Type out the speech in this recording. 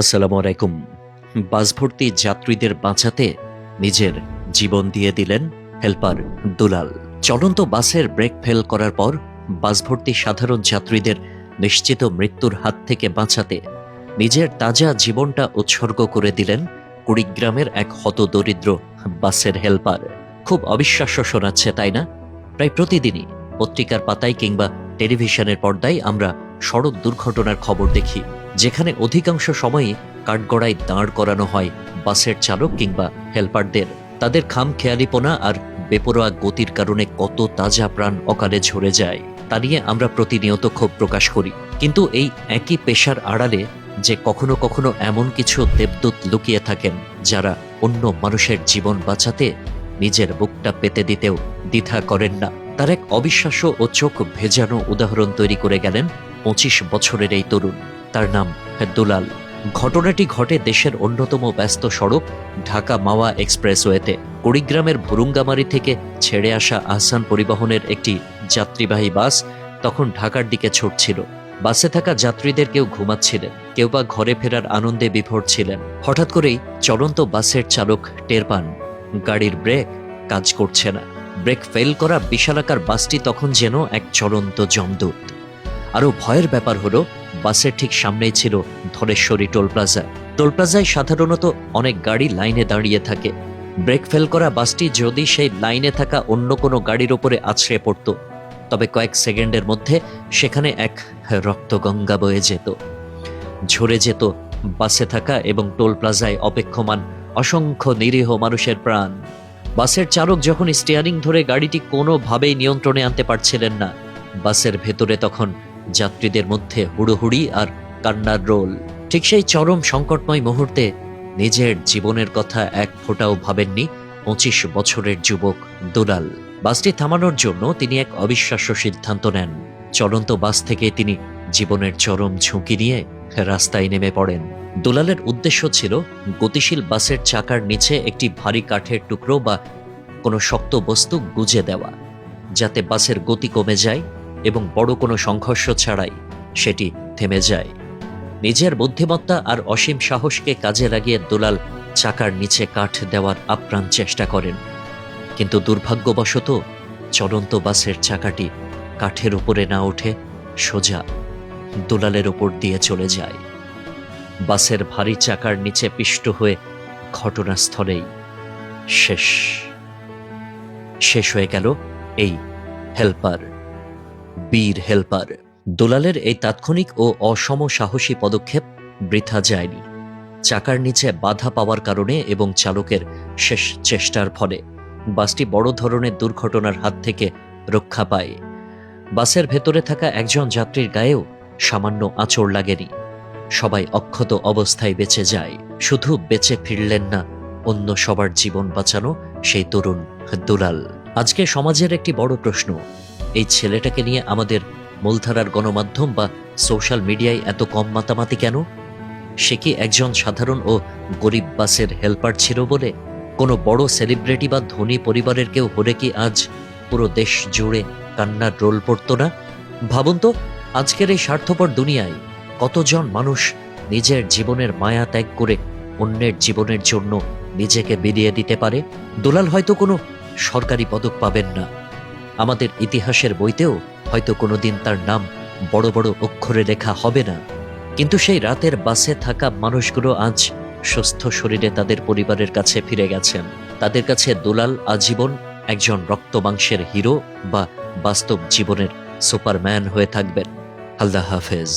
আসসালামু আলাইকুম। বাস ভর্তি যাত্রীদের বাঁচাতে নিজের জীবন দিয়ে দিলেন হেলপার দুলাল। চলন্ত বাসের ব্রেক ফেল করার পর বাস ভর্তি সাধারণ যাত্রীদের নিশ্চিত মৃত্যুর হাত থেকে বাঁচাতে নিজের তাজা জীবনটা উৎসর্গ করে দিলেন কুড়িগ্রামের এক হতদরিদ্র বাসের হেলপার। খুব অবিশ্বাস্য শোনাচ্ছে, তাই না? প্রায় প্রতিদিনই পত্রিকার পাতায় কিংবা টেলিভিশনের পর্দায় আমরা সড়ক দুর্ঘটনার খবর দেখি, যেখানে অধিকাংশ সময়ই কাঠগড়ায় দাঁড় করানো হয় বাসের চালক কিংবা হেলপারদের। তাদের খামখেয়ালিপনা আর বেপরোয়া গতির কারণে কত তাজা প্রাণ অকালে ঝরে যায় তা নিয়ে আমরা প্রতিনিয়ত ক্ষোভ প্রকাশ করি। কিন্তু এই একই পেশার আড়ালে যে কখনো কখনো এমন কিছু দেবদূত লুকিয়ে থাকেন, যারা অন্য মানুষের জীবন বাঁচাতে নিজের বুকটা পেতে দিতেও দ্বিধা করেন না, তার এক অবিশ্বাস্য ও চোখ ভেজানো উদাহরণ তৈরি করে গেলেন ২৫ বছরের এই তরুণ। তার নাম দুলাল। ঘটনাটি ঘটে দেশের অন্যতম ব্যস্ত সড়ক ঢাকা মাওয়া এক্সপ্রেসওয়েতে। কুড়িগ্রামের ভুরুঙ্গামারী থেকে ছেড়ে আসা আহসান পরিবহনের একটি যাত্রীবাহী বাস তখন ঢাকার দিকে ছুটছিল। বাসে থাকা যাত্রীদের কেউ ঘুমাচ্ছিলেন, কেউ বা ঘরে ফেরার আনন্দে বিভোর ছিলেন। হঠাৎ করেই চলন্ত বাসের চালক টের পান গাড়ির ব্রেক কাজ করছে না। ব্রেক ফেল করা বিশালাকার বাসটি তখন যেন এক চলন্ত যমদূত। আরও ভয়ের ব্যাপার হলো, বাসের ঠিক সামনেই ছিল ধলেশ্বরী টোল প্লাজা। টোল প্লাজায় সাধারণত অনেক গাড়ি লাইনে দাঁড়িয়ে থাকে। ব্রেক ফেল করা বাসটি যদি সেই লাইনে থাকা অন্য কোনো গাড়ির ওপরে আছড়ে পড়ত, তবে কয়েক সেকেন্ডের মধ্যে সেখানে এক রক্তগঙ্গা বয়ে যেত। ঝরে যেত বাসে থাকা এবং টোল প্লাজায় অপেক্ষমান অসংখ্য নিরীহ মানুষের প্রাণ। বাসের চালক যখন স্টিয়ারিং ধরে গাড়িটি কোনোভাবেই নিয়ন্ত্রণে আনতে পারছিলেন না, বাসের ভেতরে তখন যাত্রীদের মধ্যে হুড়োহুড়ি আর কান্নার রোল। ঠিক সেই চরম সংকটময় মুহূর্তে নিজের জীবনের কথা এক ফোঁটাও ভাবেননি ২৫ বছরের যুবক দুলাল। বাসটি থামানোর জন্য তিনি এক অবিশ্বাস্য সিদ্ধান্ত নেন। চলন্ত বাস থেকে তিনি জীবনের চরম ঝুঁকি নিয়ে রাস্তায় নেমে পড়েন। দুলালের উদ্দেশ্য ছিল গতিশীল বাসের চাকার নিচে একটি ভারী কাঠের টুকরো বা কোনো শক্ত বস্তু গুজে দেওয়া, যাতে বাসের গতি কমে যায় এবং বড় কোনো সংঘর্ষ ছাড়াই সেটি থেমে যায়। নিজের বুদ্ধিমত্তা আর অসীম সাহসকে কাজে লাগিয়ে দুলাল চাকার নিচে কাঠ দেওয়ার আপ্রাণ চেষ্টা করেন। কিন্তু দুর্ভাগ্যবশত চলন্ত বাসের চাকাটি কাঠের উপরে না উঠে সোজা দুলালের উপর দিয়ে চলে যায়। বাসের ভারী চাকার নিচে পিষ্ট হয়ে ঘটনাস্থলেই শেষ হয়ে গেল এই হেলপার, বীর হেলপার। দুলালের এই তাৎক্ষণিক ও অসম সাহসী পদক্ষেপ বৃথা যায়নি। চাকার নিচে বাধা পাওয়ার কারণে এবং চালকের শেষ চেষ্টার ফলে বাসটি বড় ধরনের দুর্ঘটনার হাত থেকে রক্ষা পায়। বাসের ভেতরে থাকা একজন যাত্রীর গায়েও সামান্য আঁচড় লাগেনি। সবাই অক্ষত অবস্থায় বেঁচে যায়। শুধু বেঁচে ফিরলেন না, অন্য সবার জীবন বাঁচানো সেই তরুণ দুলাল। আজকে সমাজের একটি বড় প্রশ্ন, এই ছেলেটাকে নিয়ে আমাদের মূলধারার গণমাধ্যম বা সোশ্যাল মিডিয়ায় এত কম মাতামাতি কেন? সে কি একজন সাধারণ ও গরিব বাসের হেলপার ছিল বলে? কোনো বড় সেলিব্রিটি বা ধনী পরিবারের কেউ হলে কি আজ পুরো দেশ জুড়ে কান্নার রোল পড়ত না? ভাবুন তো, আজকের এই স্বার্থপর দুনিয়ায় কতজন মানুষ নিজের জীবনের মায়া ত্যাগ করে অন্যের জীবনের জন্য নিজেকে বিলিয়ে দিতে পারে। দুলাল হয়তো কোনো সরকারি পদক পাবেন না, আমাদের ইতিহাসের বইতেও হয়তো কোনোদিন তার নাম বড় বড় অক্ষরে লেখা হবে না, কিন্তু সেই রাতের বাসে থাকা মানুষগুলো আজ সুস্থ শরীরে তাদের পরিবারের কাছে ফিরে গেছেন। তাদের কাছে দুলাল আজীবন একজন রক্ত মাংসের হিরো বা বাস্তব জীবনের সুপারম্যান হয়ে থাকবেন। আল্লাহ হাফেজ।